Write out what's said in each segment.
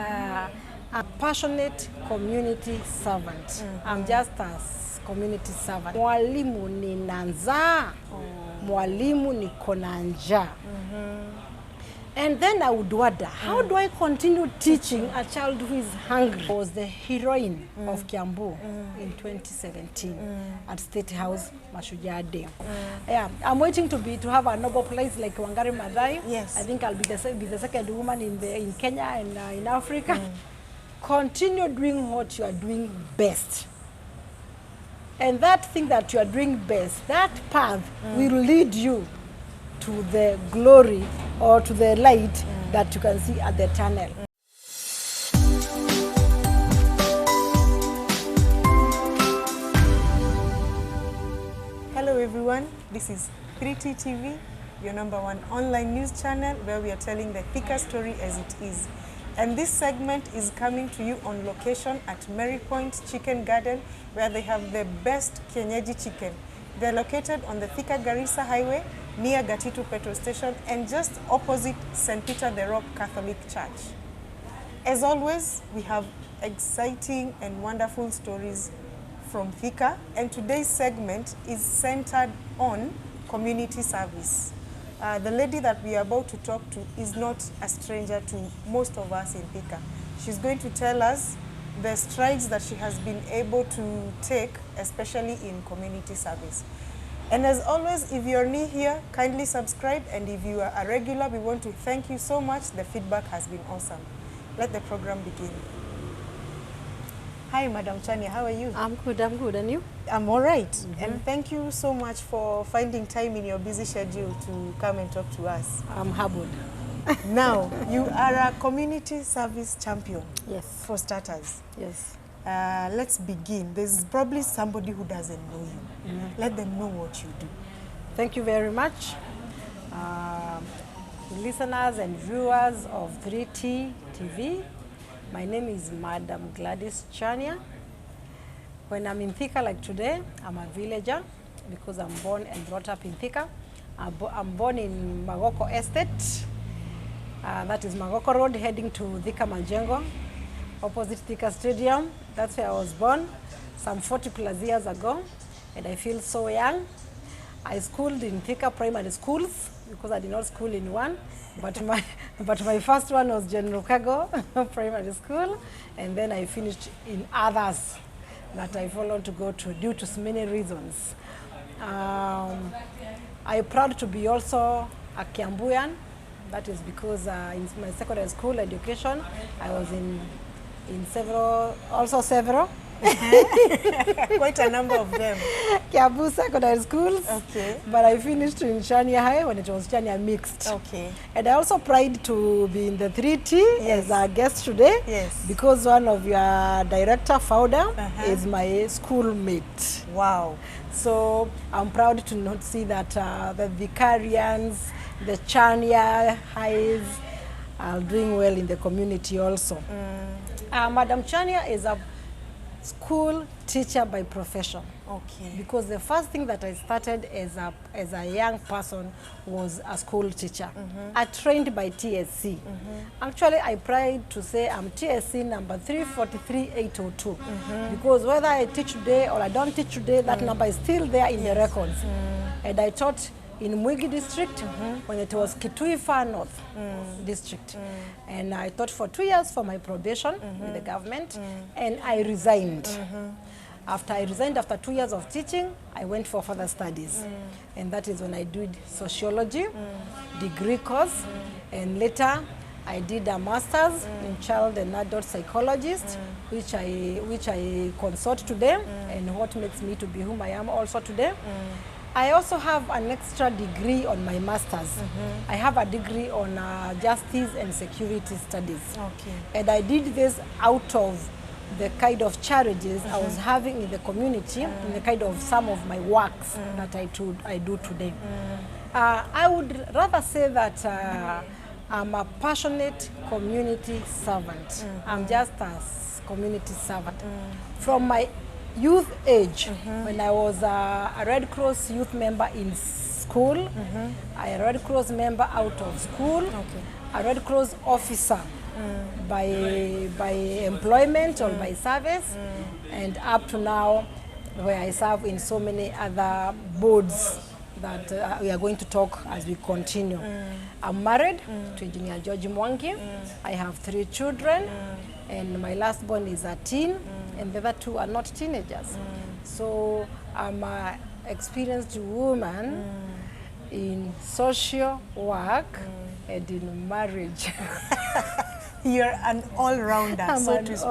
A passionate community servant. I'm just a community servant. Mwalimu nina njaa. Mwalimu niko na njaa. And then I would wonder, how do I continue teaching a child who is hungry? I was the heroine of Kiambu in 2017 at State House, Mashujaa Day. Yeah, I'm waiting to have a noble place like Wangari Maathai. Yes. I think I'll be the second woman in Kenya and in Africa. Continue doing what you are doing best. And that thing that you are doing best, that path will lead you to the glory or to the light that you can see at the tunnel. Hello everyone, this is 3T TV, your #1 online news channel where we are telling the Thika story as it is. And this segment is coming to you on location at Mary Point Chicken Garden, where they have the best kienyeji chicken. They're located on the Thika Garissa Highway near Gatitu Petrol Station and just opposite St. Peter the Rock Catholic Church. As always, we have exciting and wonderful stories from Thika, and today's segment is centered on community service. The lady that we are about to talk to is not a stranger to most of us in Thika. She's going to tell us the strides that she has been able to take, especially in community service. And as always, if you're new here, kindly subscribe, and if you are a regular, we want to thank you so much. The feedback has been awesome. Let the program begin. Hi, Madam Chania, how are you? I'm good, and you? I'm all right. And thank you so much for finding time in your busy schedule to come and talk to us. I'm humbled. Now, you are a community service champion. Yes. For starters. Yes. Let's begin. There's probably somebody who doesn't know you. Let them know what you do. Thank you very much. Listeners and viewers of 3T TV, my name is Madam GLADYS CHANIA. When I'm in Thika like today, I'm a villager because I'm born and brought up in Thika. I'm born in Magoko Estate. That is Magoko Road heading to Thika Majengo, opposite Thika Stadium. That's where I was born some 40 plus years ago, and I feel so young. I schooled in Thika primary schools because I did not school in one, but my first one was General Cargo Primary School, and then I finished in others that I followed to go to due to many reasons. I'm proud to be also a Kiambuyan. That is because in my secondary school education, I was in several. Quite a number of them. Kiambu secondary schools. Okay. But I finished in Chania High when it was Chania mixed. Okay. And I also pride to be in the 3T as a guest today. Yes. Because one of your director, founder, is my schoolmate. Wow. So I'm proud to not see that the Vicarians, the Chania Highs are doing well in the community also. Madam Chania is a school teacher by profession. Okay. Because the first thing that I started as a young person was a school teacher. I trained by TSC. Actually, I pride to say I'm TSC number 343802. Because whether I teach today or I don't teach today, that number is still there in the records. And I taught in Mwigi district when it was Kitui Far North district. And I taught for 2 years for my probation with the government, and I resigned. After I resigned, after 2 years of teaching, I went for further studies. And that is when I did sociology, degree course, and later I did a master's in child and adult psychologist, which I consult today, and what makes me to be whom I am also today. I also have an extra degree on my master's. I have a degree on justice and security studies. Okay. And I did this out of the kind of challenges I was having in the community, in the kind of some of my works that I do today. I would rather say that I'm a passionate community servant. I'm just a community servant. From my youth age, when I was a Red Cross youth member in school, a Red Cross member out of school, a Red Cross officer by employment or by service, and up to now where I serve in so many other boards that we are going to talk as we continue. I'm married to Engineer George Mwangi. I have 3 children, and my last born is a teen, and the other 2 are not teenagers. So I'm an experienced woman in social work and in marriage. You're an all-rounder, so to speak.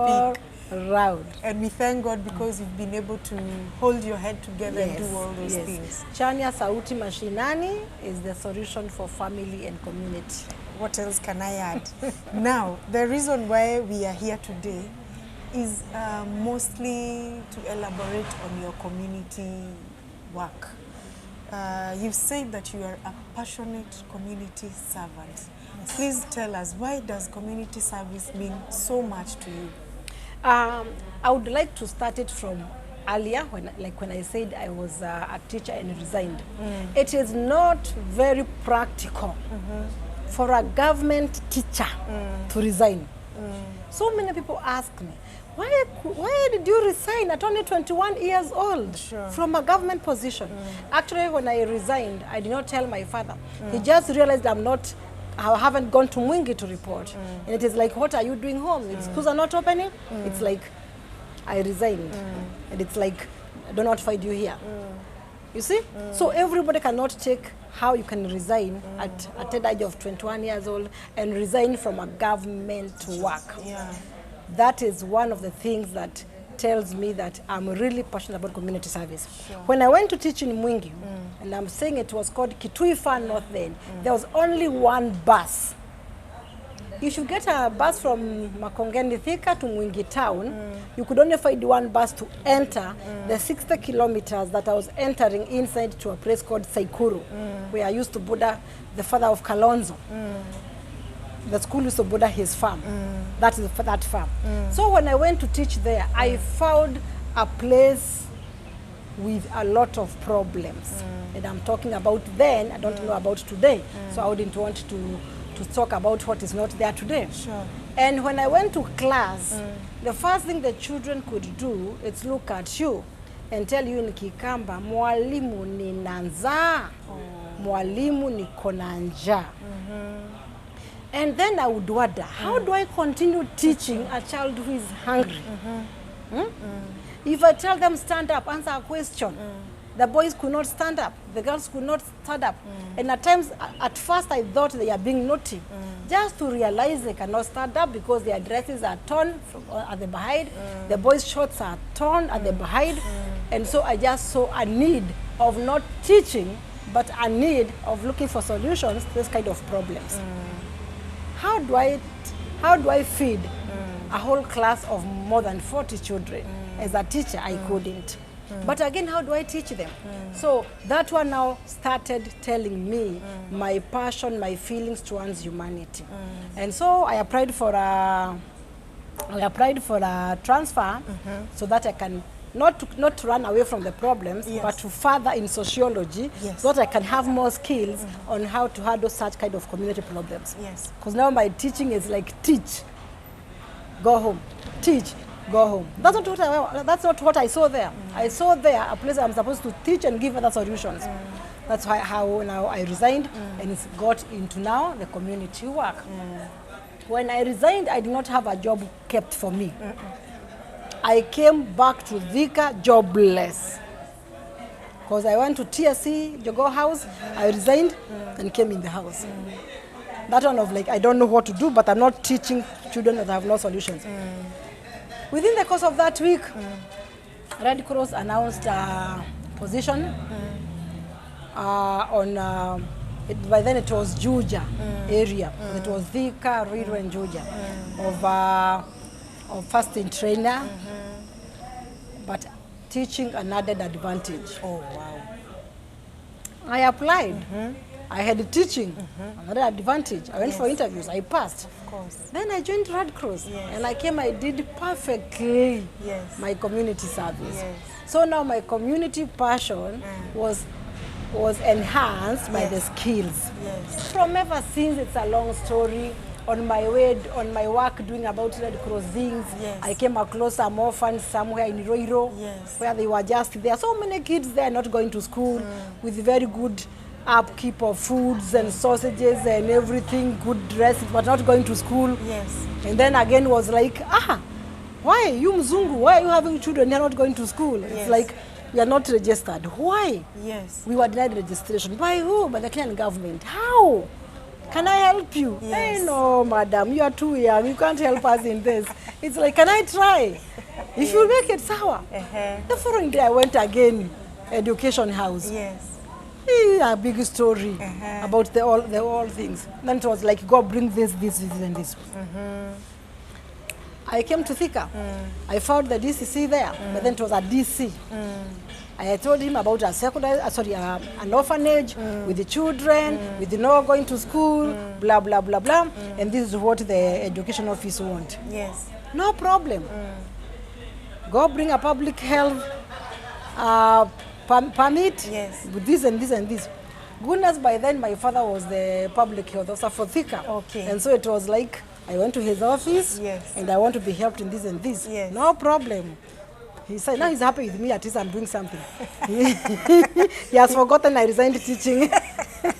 All-round. And we thank God because you've been able to hold your head together and do all those things. Chania Sauti Mashinani is the solution for family and community. What else can I add? Now, the reason why we are here today is mostly to elaborate on your community work. You've said that you are a passionate community servant. Please tell us, why does community service mean so much to you? I would like to start it from earlier, when I said I was a teacher and resigned. It is not very practical for a government teacher to resign. So many people ask me, why did you resign at only 21 years old from a government position? Actually, when I resigned, I did not tell my father. He just realized I haven't gone to Mwingi to report. And it is like, what are you doing home? Schools are not opening. It's like, I resigned. And it's like, I don't know what to find you here. You see? So everybody cannot take how you can resign at the age of 21 years old and resign from a government work. That is one of the things that tells me that I'm really passionate about community service. When I went to teach in Mwingi, and I'm saying it was called Kituifa North then, there was only one bus. If you get a bus from Makongeni Thika to Mwingi town, you could only find one bus to enter the 60 kilometers that I was entering inside to a place called Saikuru, where I used to border the father of Kalonzo. The school used to border his farm. That is that farm. So when I went to teach there, I found a place with a lot of problems. And I'm talking about then, I don't know about today. So I wouldn't want to talk about what is not there today. And when I went to class, the first thing the children could do is look at you and tell you in Kikamba, mwalimu nina njaa, mwalimu niko na njaa. And then I would wonder, how do I continue teaching a child who is hungry? If I tell them stand up, answer a question, the boys could not stand up, the girls could not stand up. And at times, at first I thought they are being naughty, just to realize they cannot stand up because their dresses are torn at the behind, the boys' shorts are torn at the behind. And so I just saw a need of not teaching, but a need of looking for solutions to this kind of problems. How do I feed a whole class of more than 40 children? As a teacher, I couldn't. But again, how do I teach them? So that one now started telling me my passion, my feelings towards humanity. And so I applied for a transfer so that I can not to run away from the problems, but to further in sociology, so that I can have more skills on how to handle such kind of community problems. Because now my teaching is like teach, go home, teach, go home. That's not what I saw there. I saw there a place I'm supposed to teach and give other solutions. That's how now I resigned, and it's got into now the community work. When I resigned, I did not have a job kept for me. I came back to Thika jobless. Because I went to TSC, Jogo House, I resigned and came in the house. That one of like, I don't know what to do, but I'm not teaching children that have no solutions. Within the course of that week, Red Cross announced a position on, by then it was Juja area. It was Thika, Ruiru and Juja, of fasting trainer, but teaching an added advantage. Oh, wow. I applied. I had teaching, another advantage. I went for interviews, I passed. Of course. Then I joined Red Cross, and I came, I did perfectly my community service. So now my community passion was enhanced by the skills. From ever since, it's a long story on my way, on my work doing about Red Cross things, Yes. I came across some orphans somewhere in Roiro, Yes. where they were just there. So many kids there not going to school with very good upkeep of foods and sausages and everything, good dresses, but not going to school. Yes. And then again was like, why you Mzungu? Why are you having children? You're not going to school. Yes. It's like, we are not registered. Why? Yes. We were denied registration. By who? By the Kenyan government. How? Can I help you? Yes. Hey, no, madam, you are too young. You can't help us in this. It's like, can I try? If you make it sour. The following day, I went again, education house. Yes. A big story about the all things. Then it was like, go bring this, and this. I came to Thika. I found the DCC there, but then it was a DC. I told him about a secondary, an orphanage with the children, with no going to school, blah, blah, blah, blah. And this is what the education office want. Yes. No problem. Go bring a public health permit Yes. with this and this and this. Goodness, by then my father was the public health officer for Thika. Okay. And so it was like, I went to his office Yes. and I want to be helped in this and this. Yes. No problem. He said, now he's happy with me, at least I'm doing something. He has forgotten I resigned teaching.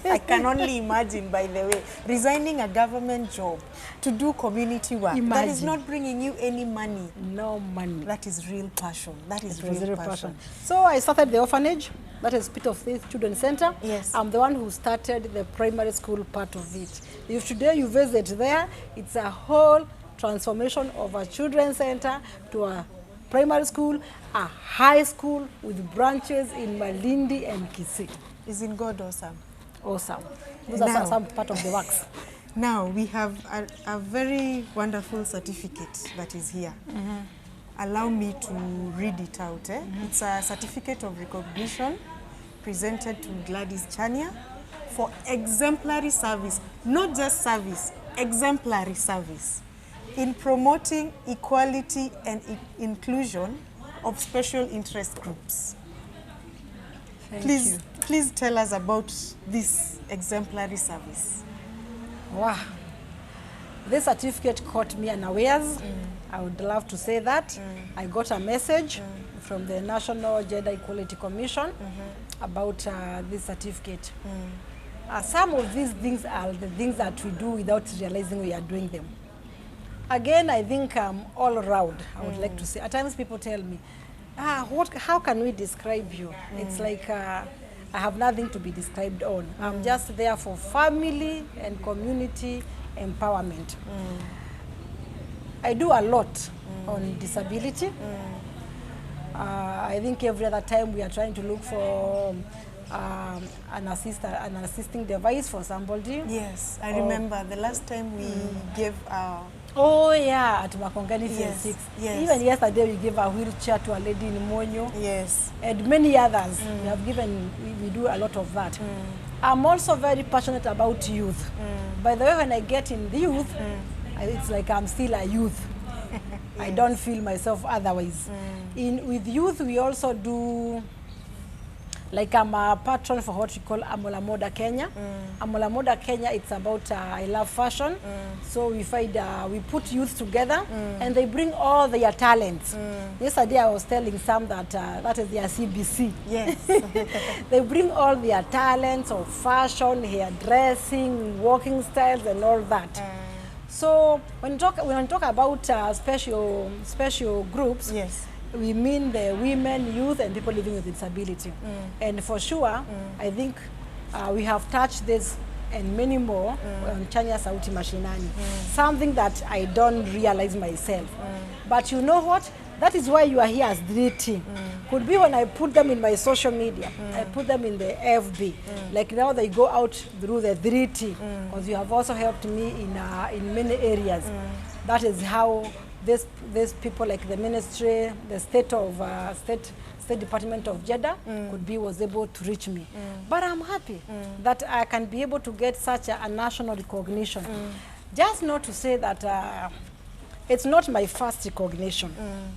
I can only imagine, by the way, resigning a government job to do community work. That is Imagine. not bringing you any money. No money. That is real passion. That is It was real real passion. So I started the orphanage, that is Pit of Faith Children's Center. Yes. I'm the one who started the primary school part of it. If today you visit there, it's a whole transformation of a children's center to a primary school, a high school with branches in Malindi and Kisii. Isn't God awesome? Awesome. Those Now- are some part of the works. Now we have a very wonderful certificate that is here. Allow me to read it out. It's a certificate of recognition presented to GLADYS CHANIA for exemplary service, not just service, exemplary service in promoting equality and inclusion of special interest groups. Thank Please, you. please tell us about this exemplary service. Wow. This certificate caught me unawares. I would love to say that. I got a message from the National Gender Equality Commission about this certificate. Some of these things are the things that we do without realizing we are doing them. Again, I think all around, I would like to say, at times people tell me, how can we describe you? It's like, I have nothing to be described on. I'm just there for family and community empowerment. I do a lot on disability. I think every other time we are trying to look for an assisting device for somebody. Yes, I remember the last time we gave our... Oh yeah, at Makongani Phase Yes, 6. yes. Even yesterday we gave a wheelchair to a lady in Monyo. Yes. And many others. We have given, we do a lot of that. I'm also very passionate about youth. By the way, when I get in the youth, it's like I'm still a youth. I don't feel myself otherwise. With youth, we also do, like I'm a patron for what we call Amola Moda Kenya. Amola Moda Kenya, it's about I love fashion. So we find, we put youth together and they bring all their talents. Yesterday I was telling some that that is their CBC. Yes. They bring all their talents of fashion, hairdressing, walking styles and all that. So when we talk about special groups, Yes. we mean the women, youth, and people living with disability. And for sure, I think we have touched this and many more on Chania Sauti Mashinani. Something that I don't realize myself. But you know what? That is why you are here as 3T. Could be when I put them in my social media, I put them in the FB. Like now they go out through the 3T, because you have also helped me in many areas. That is how these people like the ministry, the state Department of Gender was able to reach me. But I'm happy that I can be able to get such a national recognition. Just not to say that It's not my first recognition.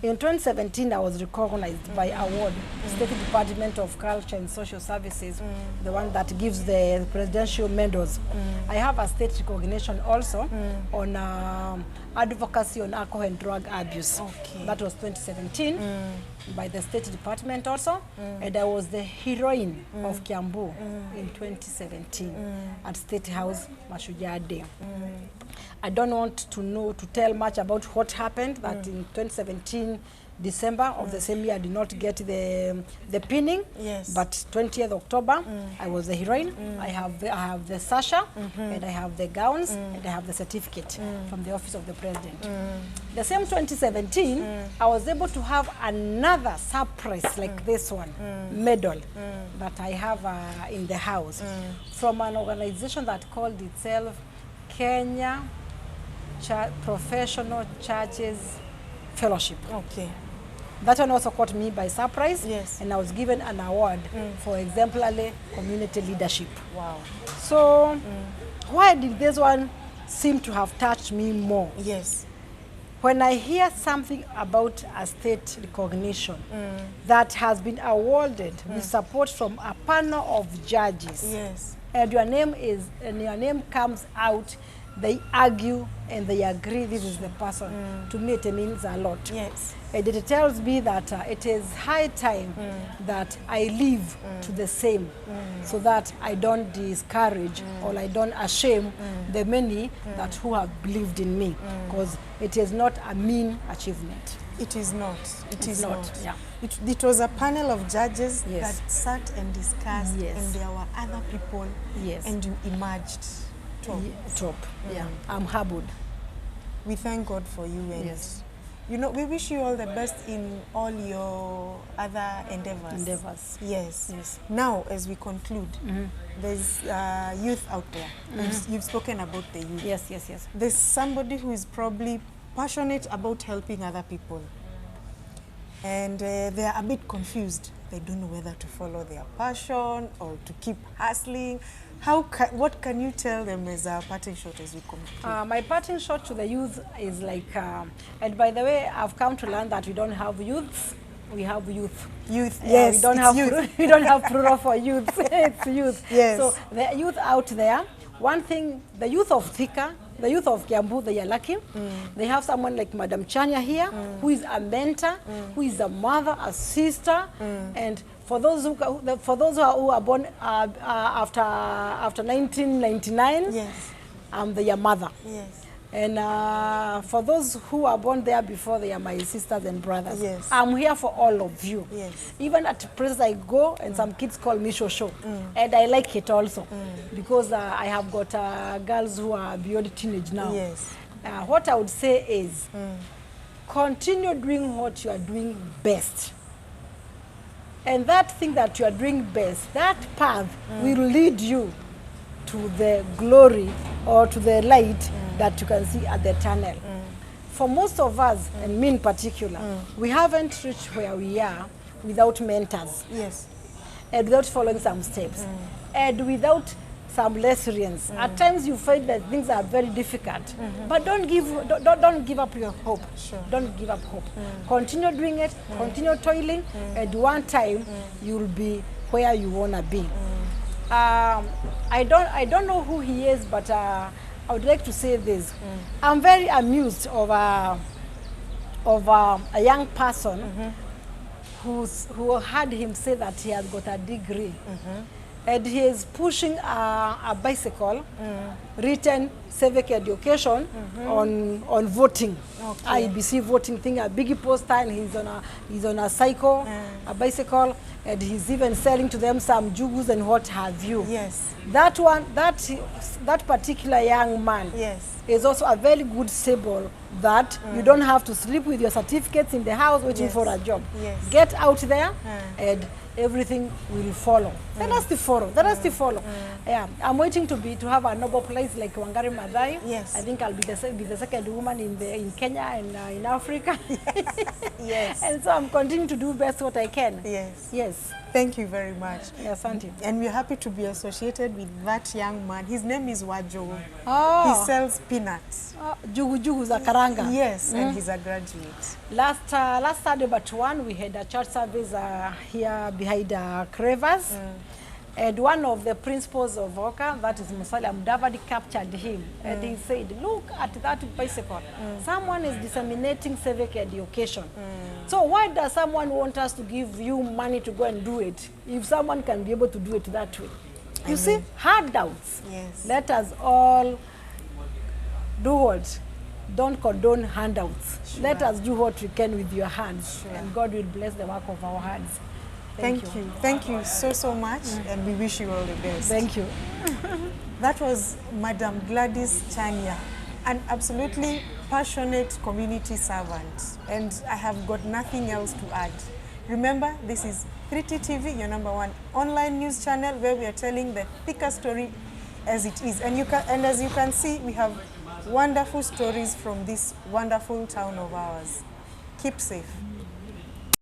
In 2017, I was recognized by award, State Department of Culture and Social Services, the one that gives the presidential medals. I have a state recognition also on advocacy on alcohol and drug abuse. Okay. That was 2017 by the State Department also. And I was the heroine of Kiambu in 2017 at State House Mashujaa Day. I don't want to tell much about what happened, that in 2017 December of the same year I did not get the pinning. Yes. But 20th October I was the heroine. I have the sasha and I have the gowns and I have the certificate from the office of the president. The same 2017 I was able to have another surprise like this one, medal that I have in the house from an organization that called itself Kenya Professional Churches Fellowship. Okay. That one also caught me by surprise. Yes. And I was given an award for exemplary community leadership. Wow. So why did this one seem to have touched me more? Yes. When I hear something about a state recognition that has been awarded with support from a panel of judges, Yes. and your name comes out, they argue and they agree this is the person. To me it means a lot. Yes. And it tells me that it is high time that I live to the same, so that I don't discourage or I don't shame the many that who have believed in me, because it is not a mean achievement. It is not. It is not. Yeah. It was a panel of judges Yes. that sat and discussed, Yes. and there were other people, Yes. and you emerged top. Top. Yeah. I'm humbled. We thank God for you, and Yes. you know, we wish you all the best in all your other endeavors. Yes. Yes. Now, as we conclude, there's youth out there. You've spoken about the youth. Yes, yes, yes. There's somebody who is probably passionate about helping other people, and they're a bit confused. They don't know whether to follow their passion or to keep hustling. What can you tell them as a parting shot as we conclude? My parting shot to the youth is like, and by the way, I've come to learn that we don't have youths, we have youth. Youth, Yes, yes, we don't it's have youth. we don't have plural for youth. It's youth. Yes. So the youth out there, one thing, the youth of Thika, the youth of Kiambu, they are lucky. They have someone like Madam Chania here, who is a mentor, who is a mother, a sister, and for those who are born after 1999, Yes. I'm their mother. Yes. And for those who are born there before, they are my sisters and brothers. Yes. I'm here for all of you. Yes. Even at places I go, and some kids call me Shosho. And I like it also, because I have got girls who are beyond teenage now. Yes. What I would say is, continue doing what you are doing best. And that thing that you are doing best, that path will lead you to the glory or to the light that you can see at the tunnel. For most of us, and me in particular, we haven't reached where we are without mentors, Yes. and without following some steps, and without some lessons. At times you find that things are very difficult, but don't give up your hope. Sure. Don't give up hope. Continue doing it, continue toiling, and one time you'll be where you wanna be. I don't know who he is, but I would like to say this. I'm very amused of a young person who had him say that he has got a degree. And he is pushing a bicycle, written civic education on voting, Okay. IBC voting thing, a big poster, and he's on a cycle, a bicycle, and he's even selling to them some jugus and what have you. Yes. That particular young man Yes. is also a very good symbol that you don't have to sleep with your certificates in the house waiting Yes. for a job. Yes. Get out there and everything will follow. The rest will follow. The rest will follow. Yeah, I'm waiting to have a noble place like Wangari Maathai. Yes. I think I'll be the second woman in Kenya and in Africa. Yes. And so I'm continuing to do best what I can. Yes. Yes. Thank you very much. Yes, auntie. And we're happy to be associated with that young man. His name is Wajo. Oh. He sells peanuts. Jugu za karanga. Yes, and he's a graduate. Last Saturday but one, we had a church service here behind Crevas. And one of the principals of Oka, that is Musalia Mudavadi, captured him. And he said, look at that bicycle. Someone is disseminating civic education. So why does someone want us to give you money to go and do it if someone can be able to do it that way? You see, handouts. Yes. Let us all do what? Don't condone handouts. Sure. Let us do what we can with your hands. Sure. And God will bless the work of our hands. Thank you. Thank you so much, and we wish you all the best. Thank you. That was Madam Gladys Chania, an absolutely passionate community servant, and I have got nothing else to add. Remember, this is 3T TV, your #1 online news channel, where we are telling the thicker story as it is. And as you can see, we have wonderful stories from this wonderful town of ours. Keep safe.